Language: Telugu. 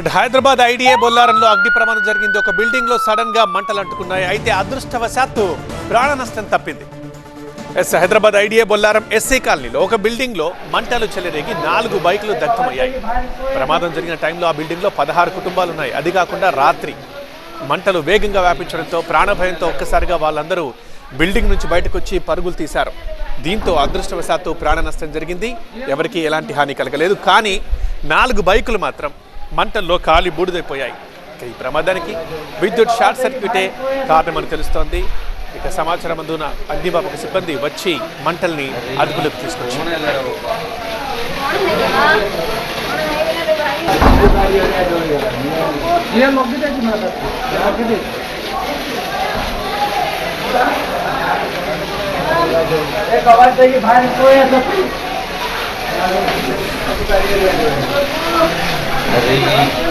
హైదరాబాద్ ఐడిఏ బొల్లారంలో అగ్ని ప్రమాదం జరిగింది. ఒక బిల్డింగ్ లో సడన్ గా మంటలు అంటుకున్నాయి. అయితే అదృష్టవశాత్తు ప్రాణ నష్టం తప్పింది. హైదరాబాద్ ఐడిఏ బొల్లారం ఎస్సీ కాలనీలో ఒక బిల్డింగ్ లో మంటలు చెలరేగి 4 బైకులు దగ్ధమయ్యాయి. ప్రమాదం జరిగిన టైంలో ఆ బిల్డింగ్ లో 16 కుటుంబాలు ఉన్నాయి. అది కాకుండా రాత్రి మంటలు వేగంగా వ్యాపించడంతో ప్రాణభయంతో ఒక్కసారిగా వాళ్ళందరూ బిల్డింగ్ నుంచి బయటకు వచ్చి పరుగులు తీశారు. దీంతో అదృష్టవశాత్తు ప్రాణ నష్టం జరిగింది. ఎవరికీ ఎలాంటి హాని కలగలేదు. కానీ 4 బైకులు మాత్రం మంటల్లో కాలి బూడిదైపోయాయి. ఈ ప్రమాదానికి విద్యుత్ షార్ట్ సర్క్యూటే కారణమని తెలుస్తోంది. ఇక సమాచారం అందున అగ్నిమాపక సిబ్బంది వచ్చి మంటల్ని అదుపులోకి తీసుకొచ్చారు. अरे